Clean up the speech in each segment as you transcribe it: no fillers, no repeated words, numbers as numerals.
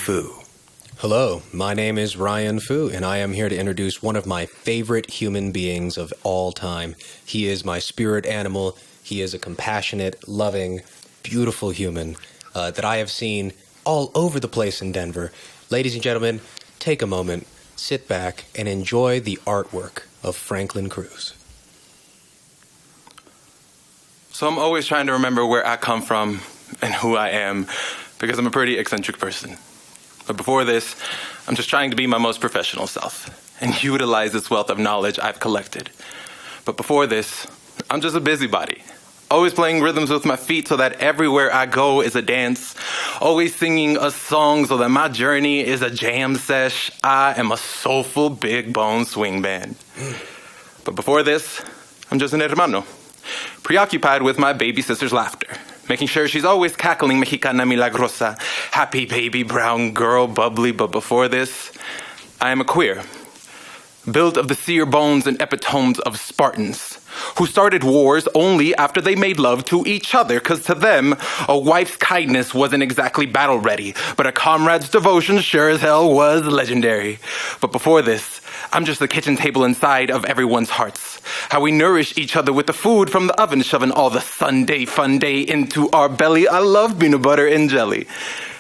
Foo. Hello, my name is Ryan Foo, and I am here to introduce one of my favorite human beings of all time. He is my spirit animal. He is a compassionate, loving, beautiful human that I have seen all over the place in Denver. Ladies and gentlemen, take a moment, sit back, and enjoy the artwork of Franklin Cruz. So I'm always trying to remember where I come from and who I am, because I'm a pretty eccentric person. But before this, I'm just trying to be my most professional self and utilize this wealth of knowledge I've collected. But before this, I'm just a busybody, always playing rhythms with my feet so that everywhere I go is a dance, always singing a song so that my journey is a jam sesh. I am a soulful big bone swing band. But before this, I'm just an hermano, preoccupied with my baby sister's laughter, making sure she's always cackling Mexicana milagrosa, happy baby brown girl, bubbly. But before this, I am a queer, built of the seer bones and epitomes of Spartans, who started wars only after they made love to each other, because to them, a wife's kindness wasn't exactly battle ready, but a comrade's devotion sure as hell was legendary. But before this, I'm just the kitchen table inside of everyone's hearts. How we nourish each other with the food from the oven, shoving all the Sunday fun day into our belly. I love peanut butter and jelly,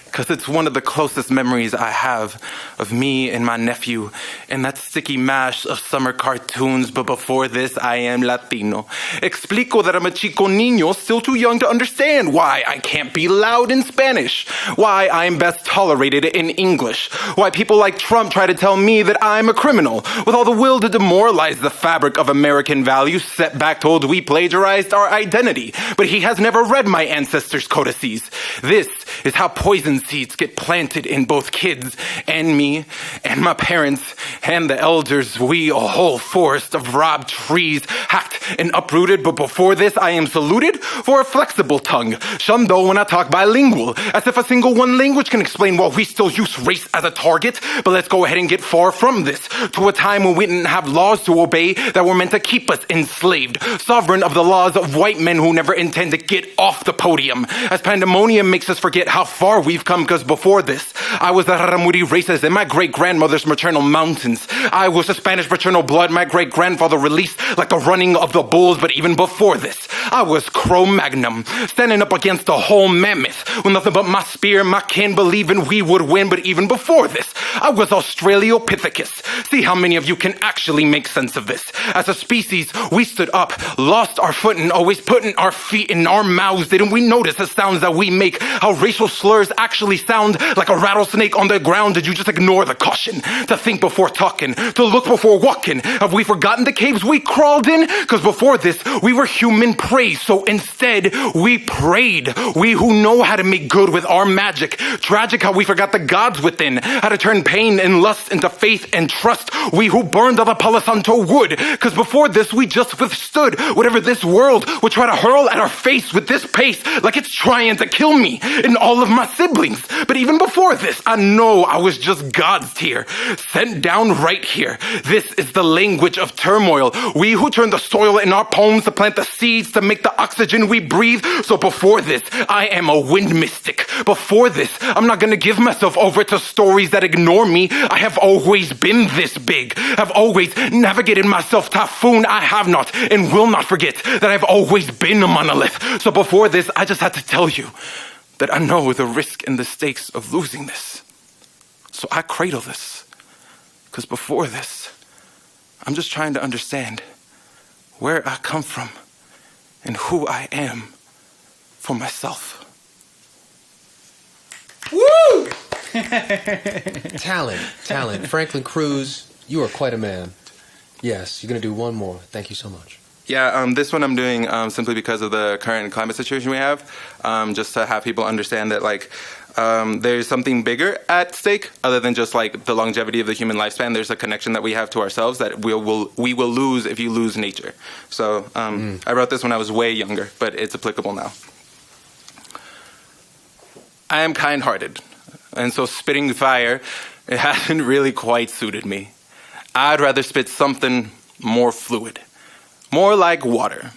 because it's one of the closest memories I have of me and my nephew and that sticky mash of summer cartoons. But before this, I am Latino. Explico that I'm a chico niño, still too young to understand why I can't be loud in Spanish, why I'm best tolerated in English, why people like Trump try to tell me that I'm a criminal, with all the will to demoralize the fabric of American values. Setback told we plagiarized our identity, but he has never read my ancestors' codices. This is how poison seeds get planted in both kids and me and my parents and the elders. We a whole forest of robbed trees, hacked and uprooted. But before this, I am saluted for a flexible tongue, shundo when I talk bilingual, as if a single one language can explain why we still use race as a target. But let's go ahead and get far from this, to a time when we didn't have laws to obey that were meant to keep us enslaved, sovereign of the laws of white men who never intend to get off the podium, as pandemonium makes us forget how far we've come. Because before this, I was the Raramuri races in my great-grandmother's maternal mountains. I was the Spanish paternal blood my great-grandfather released like the running of the bulls. But even before this, I was Cro-Magnon, standing up against the whole mammoth with nothing but my spear, my kin, believing we would win. But even before this, I was Australopithecus. See how many of you can actually make sense of this. As a species, we stood up, lost our footing, always putting our feet in our mouths. Didn't we notice the sounds that we make? How racial slurs actually sound like a rattlesnake on the ground? Did you just ignore the caution to think before talking, to look before walking? Have we forgotten the caves we crawled in? Because before this, we were human prey. So instead, we prayed. We who know how to make good with our magic. Tragic how we forgot the gods within, how to turn pain and lust into faith and trust. We who burned all the Palo Santo wood. Because before this, we just withstood whatever this world would try to hurl at our face with this pace, like it's trying to kill me and all of my siblings. But even before this, I know I was just God's tier, sent down right here. This is the language of turmoil. We who turn the soil in our poems to plant the seeds to make the oxygen we breathe. So before this, I am a wind mystic. Before this, I'm not gonna give myself over to stories that ignore me. I have always been this big. I've always navigated myself typhoon. I have not and will not forget that I've always been a monolith. So before this, I just had to tell you that I know the risk and the stakes of losing this. So I cradle this, because before this, I'm just trying to understand where I come from and who I am for myself. Woo! Talent. Franklin Cruz, you are quite a man. Yes, you're going to do one more. Thank you so much. Yeah, this one I'm doing simply because of the current climate situation we have, just to have people understand that, like, there's something bigger at stake other than just, like, the longevity of the human lifespan. There's a connection that we have to ourselves that we will lose if you lose nature. So I wrote this when I was way younger, but it's applicable now. I am kind-hearted, and so spitting fire, it hasn't really quite suited me. I'd rather spit something more fluid, more like water,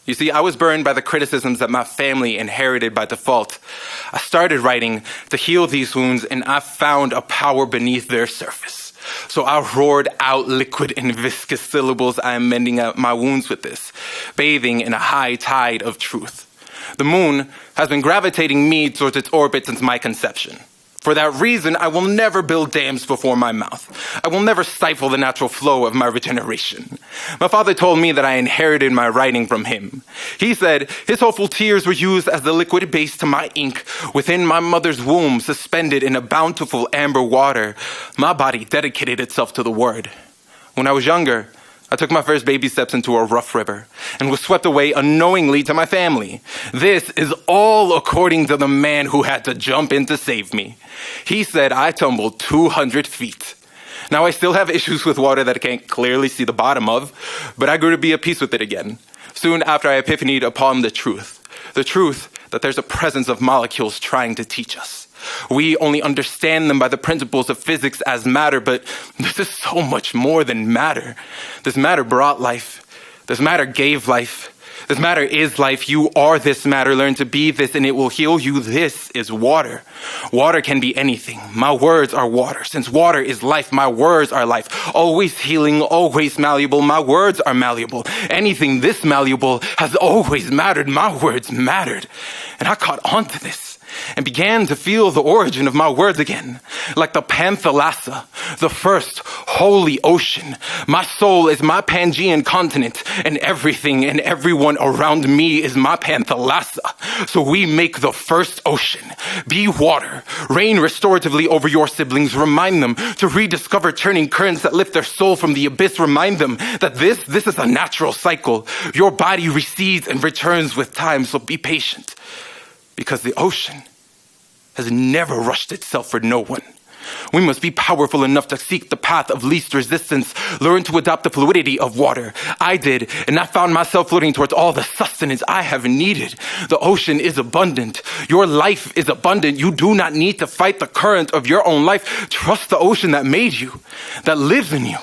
You see, I was burned by the criticisms that my family inherited by default. I started writing to heal these wounds, and I found a power beneath their surface. So I roared out liquid and viscous syllables. I am mending up my wounds with this, bathing in a high tide of truth. The moon has been gravitating me towards its orbit since my conception. For that reason, I will never build dams before my mouth. I will never stifle the natural flow of my regeneration. My father told me that I inherited my writing from him. He said his hopeful tears were used as the liquid base to my ink within my mother's womb, suspended in a bountiful amber water. My body dedicated itself to the word. When I was younger, I took my first baby steps into a rough river and was swept away unknowingly to my family. This is all according to the man who had to jump in to save me. He said I tumbled 200 feet. Now I still have issues with water that I can't clearly see the bottom of, but I grew to be at peace with it again. Soon after I epiphanied upon the truth that there's a presence of molecules trying to teach us. We only understand them by the principles of physics as matter, but this is so much more than matter. This matter brought life. This matter gave life. This matter is life. You are this matter. Learn to be this and it will heal you. This is water. Water can be anything. My words are water. Since water is life, my words are life. Always healing, always malleable. My words are malleable. Anything this malleable has always mattered. My words mattered. And I caught on to this and began to feel the origin of my words again. Like the Panthalassa, the first holy ocean. My soul is my Pangean continent, and everything and everyone around me is my Panthalassa. So we make the first ocean. Be water. Reign restoratively over your siblings. Remind them to rediscover turning currents that lift their soul from the abyss. Remind them that this is a natural cycle. Your body recedes and returns with time, so be patient. Because the ocean has never rushed itself for no one. We must be powerful enough to seek the path of least resistance, learn to adopt the fluidity of water. I did, and I found myself floating towards all the sustenance I have needed. The ocean is abundant. Your life is abundant. You do not need to fight the current of your own life. Trust the ocean that made you, that lives in you.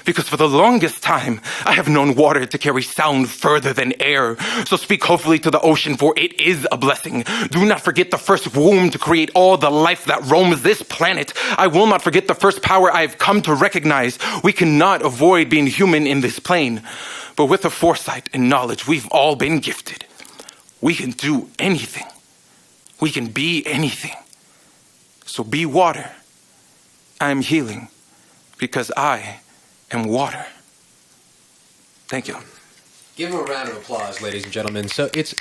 Because for the longest time, I have known water to carry sound further than air. So speak hopefully to the ocean, for it is a blessing. Do not forget the first womb to create all the life that roams this planet. I will not forget the first power I have come to recognize. We cannot avoid being human in this plane. But with the foresight and knowledge we've all been gifted, we can do anything. We can be anything. So be water. I am healing because I am water. Thank you. Give him a round of applause, ladies and gentlemen. So it's